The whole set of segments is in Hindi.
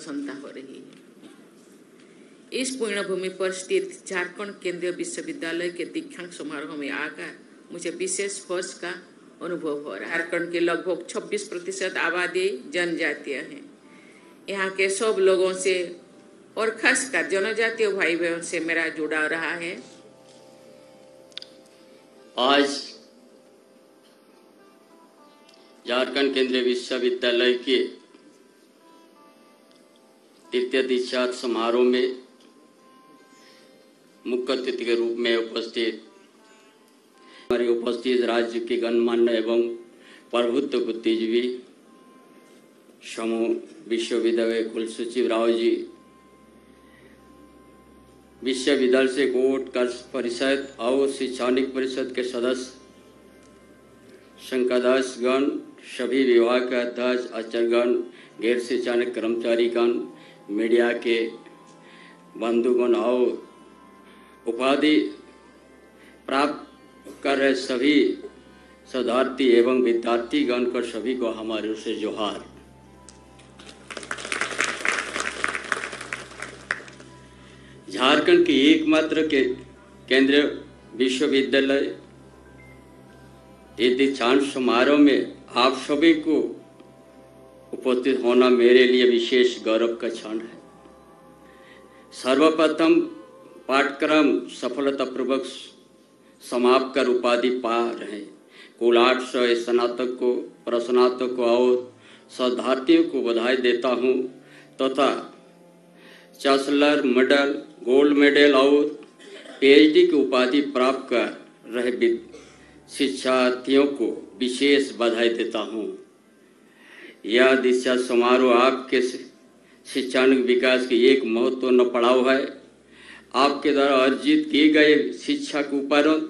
प्रसन्नता हो रही है। इस पुण्यभूमि पर स्थित झारखंड केंद्रीय विश्वविद्यालय के दीक्षांत समारोह में आकर मुझे विशेष हर्ष का अनुभव हो रहा है। झारखंड की लगभग 26% आबादी जनजातीय है। यहाँ के सब लोगों से और खासकर जनजातीय भाई बहनों से मेरा जुड़ाव रहा है। आज झारखंड केंद्रीय विश्वविद्यालय के तृतीय दीक्षांत समारोह में मुख्य अतिथि के रूप में हमारे उपस्थित राज्य के गणमान्य एवं प्रभुत्व बुद्धिजीवी समूह विश्वविद्यालय कुल सचिव राव जी, विश्वविद्यालय से कोर्ट कार्य परिषद और शैक्षणिक परिषद के सदस्य, संकाध्यक्षगण, सभी विभाग के अध्यक्ष, आचार्यगण, गैर शैक्षणिक कर्मचारीगण, मीडिया के बंधुगण और उपाधि प्राप्त कर रहे सभी शोधार्थी एवं विद्यार्थीगण को सभी को हमारे ओर से जोहार। झारखंड के एकमात्र के केंद्रीय विश्वविद्यालय ये दीक्षांत समारोह में आप सभी को उपस्थित होना मेरे लिए विशेष गौरव का क्षण है। सर्वप्रथम पाठ्यक्रम सफलतापूर्वक समाप्त कर उपाधि पा रहे कुल 800 स्नातक को, प्रस्नातक को और शोधार्थियों को बधाई देता हूँ तथा चांसलर मेडल, गोल्ड मेडल और पीएचडी की उपाधि प्राप्त कर रहे शिक्षार्थियों को विशेष बधाई देता हूँ। यह दीक्षांत समारोह आपके शैक्षणिक विकास की एक महत्वपूर्ण पड़ाव है। आपके द्वारा अर्जित किए गए शिक्षा के उपरांत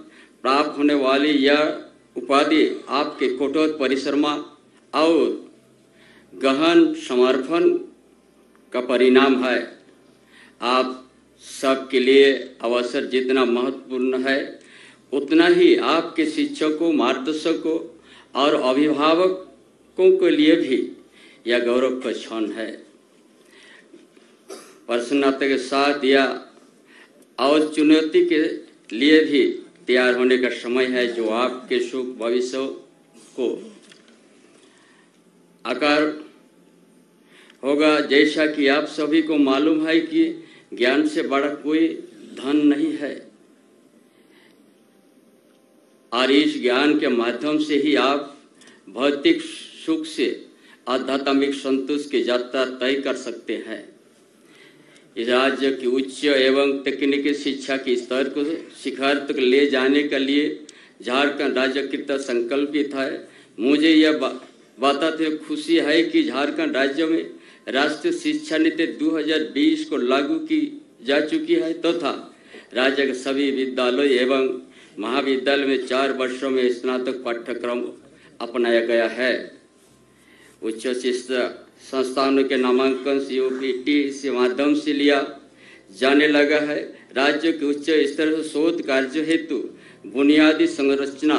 प्राप्त होने वाली यह उपाधि आपके कठोर परिश्रम और गहन समर्पण का परिणाम है। आप सबके लिए अवसर जितना महत्वपूर्ण है उतना ही आपके शिक्षकों, मार्गदर्शकों और अभिभावकों के लिए भी यह गौरव का क्षण है। प्रसन्नता के साथ यह और चुनौती के लिए भी तैयार होने का समय है जो आपके सुख भविष्य को आकार होगा। जैसा कि आप सभी को मालूम है कि ज्ञान से बड़ा कोई धन नहीं है और इस ज्ञान के माध्यम से ही आप भौतिक सुख से आध्यात्मिक संतोष की यात्रा तय कर सकते हैं। इस राज्य की उच्च एवं तकनीकी शिक्षा के स्तर को शिखर तक ले जाने के लिए झारखंड राज्य कृत संकल्पित है। मुझे यह बताते खुशी है कि झारखंड राज्य में राष्ट्रीय शिक्षा नीति 2020 को लागू की जा चुकी है तथा राज्य के सभी विद्यालय एवं महाविद्यालय में 4 वर्षों में स्नातक पाठ्यक्रम अपनाया गया है। उच्च शिक्षा संस्थानों के नामांकन COPT के माध्यम से लिया जाने लगा है। राज्य के उच्च स्तर से शोध कार्य हेतु बुनियादी संरचना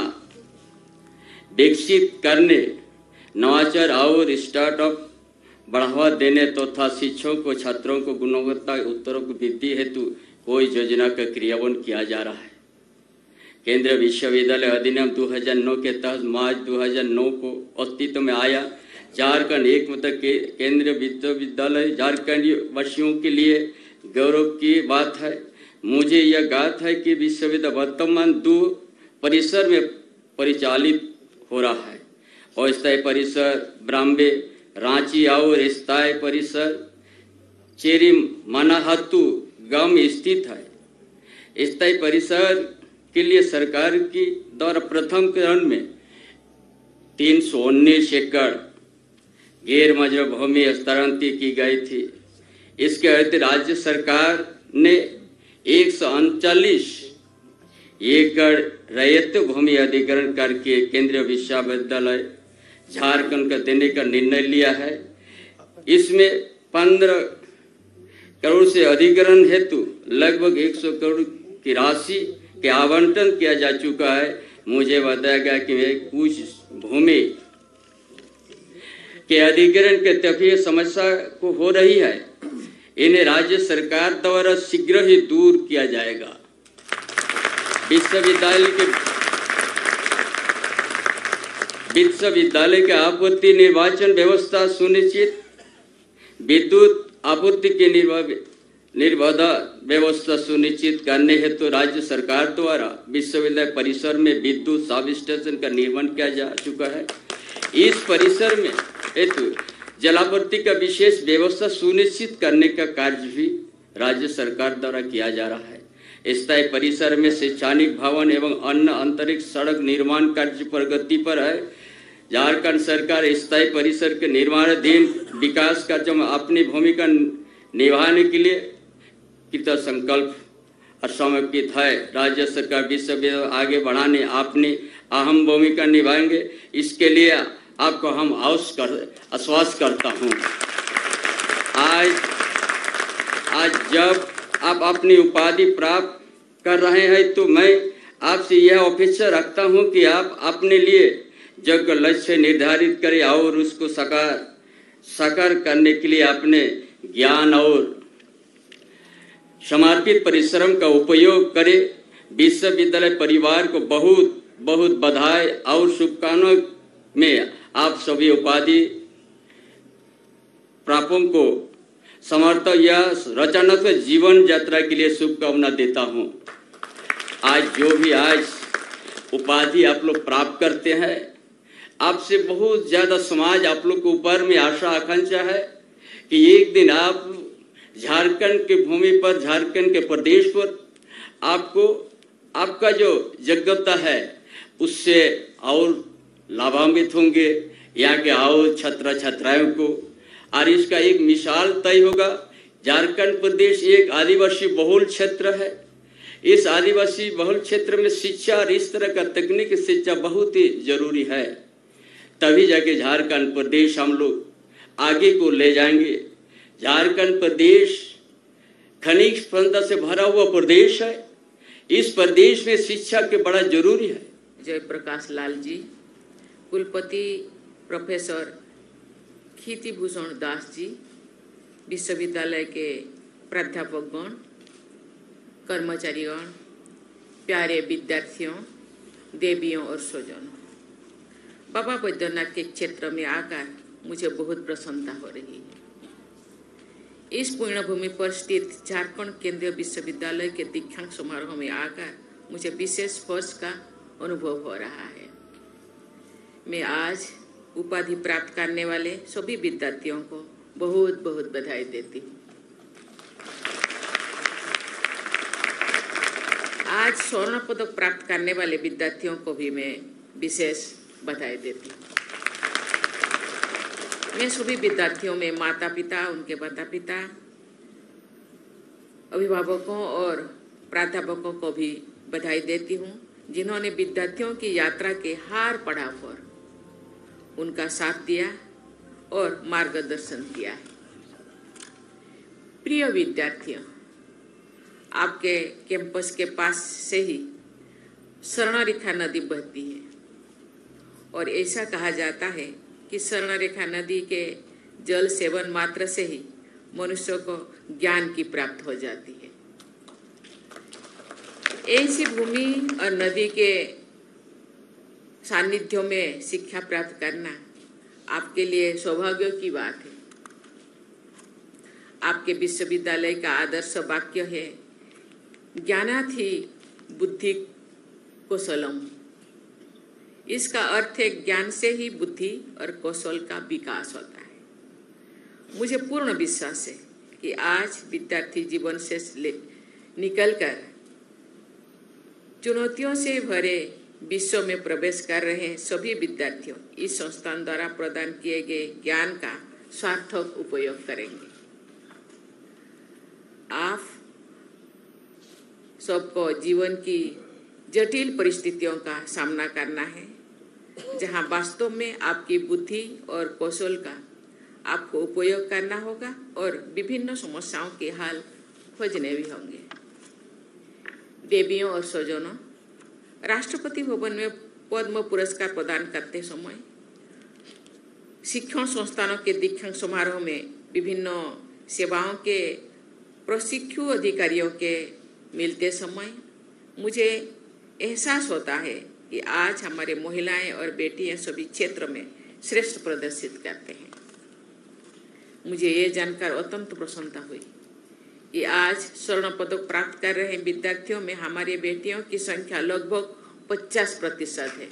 विकसित करने, नवाचार और स्टार्टअप बढ़ावा देने तथा शिक्षकों छात्रों को गुणवत्ता उत्तरों की वृद्धि हेतु कोई योजना का क्रियान्वयन किया जा रहा है। केंद्रीय विश्वविद्यालय अधिनियम 2009 के तहत मार्च 2009 को अस्तित्व में आया। झारखंड एकमात्र केंद्रीय विश्वविद्यालय झारखंडी वासियों के लिए गौरव की बात है। मुझे यह ज्ञात है कि विश्वविद्यालय वर्तमान 2 परिसर में परिचालित हो रहा है। अस्थायी परिसर ब्राह्मणे रांची और स्थायी परिसर चेरी मनाहातू गांव में स्थित है। स्थायी परिसर के लिए सरकार की द्वारा प्रथम चरण में 319 एकड़ गैर मंजूर भूमि हस्तांतरित की गई थी। इसके अतिरिक्त राज्य सरकार ने 139 एकड़ रैयत भूमि अधिग्रहण करके केंद्रीय विश्वविद्यालय झारखंड का देने का निर्णय लिया है। इसमें 15 करोड़ से अधिग्रहण हेतु लगभग 100 करोड़ की राशि के आवंटन किया जा चुका है। मुझे बताया गया कि कुछ भूमि के अधिग्रहण के तभी समस्या को हो रही है, इन्हें राज्य सरकार द्वारा शीघ्र ही दूर किया जाएगा। विश्वविद्यालय के आपूर्ति निर्वाचन व्यवस्था सुनिश्चित, विद्युत आपूर्ति की निर्बाध व्यवस्था सुनिश्चित करने हेतु राज्य सरकार द्वारा विश्वविद्यालय परिसर में विद्युत सब स्टेशन का निर्माण किया जा चुका है। इस परिसर में हेतु जलापूर्ति का विशेष व्यवस्था सुनिश्चित करने का कार्य भी राज्य सरकार द्वारा किया जा रहा है। स्थायी परिसर में शैक्षणिक भवन एवं अन्य आंतरिक सड़क निर्माण कार्य प्रगति पर है। झारखंड सरकार स्थायी परिसर के निर्माणाधीन विकास कार्य में अपनी भूमिका निभाने के लिए कृत संकल्प और समर्पित है। राज्य सरकार विश्वविद्यालय आगे बढ़ाने अपनी अहम भूमिका निभाएंगे, इसके लिए आपको हम आश्वस्त करता हूँ। आज जब आप अपनी उपाधि प्राप्त कर रहे हैं तो मैं आपसे यह अपेक्षा रखता हूँ कि आप अपने लिए जो लक्ष्य निर्धारित करें और उसको साकार करने के लिए अपने ज्ञान और समर्पित परिश्रम का उपयोग करें। विश्वविद्यालय परिवार को बहुत बहुत बधाई और शुभकामनाएं में आप सभी उपाधि प्रापकों को समर्थ या रचनात्मक जीवन यात्रा के लिए शुभकामना देता हूं। आज उपाधि आप लोग प्राप्त करते हैं, आपसे बहुत ज़्यादा समाज आप लोग के ऊपर में आशा आकांक्षा है कि एक दिन आप झारखंड की भूमि पर, झारखंड के प्रदेश पर आपका जो योग्यता है उससे और लाभान्वित होंगे यहाँ के और छात्र छात्राओं को। और इसका एक मिसाल तय होगा। झारखंड प्रदेश एक आदिवासी बहुल क्षेत्र है। इस आदिवासी बहुल क्षेत्र में शिक्षा और इस तरह का तकनीकी शिक्षा बहुत ही जरूरी है, तभी जाके झारखंड प्रदेश हम लोग आगे को ले जाएंगे। झारखंड प्रदेश खनिज संपदा से भरा हुआ प्रदेश है। इस प्रदेश में शिक्षा के बड़ा जरूरी है। जयप्रकाश लाल जी, कुलपति प्रोफेसर खीतिभूषण दास जी, विश्वविद्यालय के प्राध्यापकगण, कर्मचारीगण, प्यारे विद्यार्थियों, देवियों और स्वजनों, बाबा बैद्यनाथ के क्षेत्र में आकर मुझे बहुत प्रसन्नता हो रही है। इस पुण्यभूमि पर स्थित झारखंड केंद्रीय विश्वविद्यालय के दीक्षांत समारोह में आकर मुझे विशेष हर्ष का अनुभव हो रहा है। मैं आज उपाधि प्राप्त करने वाले सभी विद्यार्थियों को बहुत बहुत बधाई देती हूँ। आज स्वर्ण पदक प्राप्त करने वाले विद्यार्थियों को भी मैं विशेष बधाई देती हूँ। मैं सभी विद्यार्थियों में माता पिता, उनके माता पिता, अभिभावकों और प्राध्यापकों को भी बधाई देती हूँ, जिन्होंने विद्यार्थियों की यात्रा के हर पड़ाव पर उनका साथ दिया और मार्गदर्शन किया है। प्रिय विद्यार्थियों, आपके कैंपस के पास से ही स्वर्णरेखा नदी बहती है और ऐसा कहा जाता है कि स्वर्णरेखा नदी के जल सेवन मात्र से ही मनुष्य को ज्ञान की प्राप्त हो जाती है। ऐसी भूमि और नदी के सानिध्य में शिक्षा प्राप्त करना आपके लिए सौभाग्य की बात है। आपके विश्वविद्यालय का आदर्श वाक्य है, ज्ञानात् हि बुद्धि कौशलम। इसका अर्थ है ज्ञान से ही बुद्धि और कौशल का विकास होता है। मुझे पूर्ण विश्वास है कि आज विद्यार्थी जीवन से निकलकर चुनौतियों से भरे विश्व में प्रवेश कर रहे सभी विद्यार्थियों इस संस्थान द्वारा प्रदान किए गए ज्ञान का सार्थक उपयोग करेंगे। आप सबको जीवन की जटिल परिस्थितियों का सामना करना है, जहां वास्तव में आपकी बुद्धि और कौशल का आपको उपयोग करना होगा और विभिन्न समस्याओं के हल खोजने भी होंगे। देवियों और स्वजनों, राष्ट्रपति भवन में पद्म पुरस्कार प्रदान करते समय शिक्षण संस्थानों के दीक्षांत समारोह में विभिन्न सेवाओं के प्रशिक्षु अधिकारियों के मिलते समय मुझे एहसास होता है कि आज हमारे महिलाएं और बेटियां सभी क्षेत्र में श्रेष्ठ प्रदर्शित करते हैं। मुझे ये जानकर अत्यंत प्रसन्नता हुई कि आज स्वर्ण पदक प्राप्त कर रहे विद्यार्थियों में हमारी बेटियों की संख्या लगभग 50% है।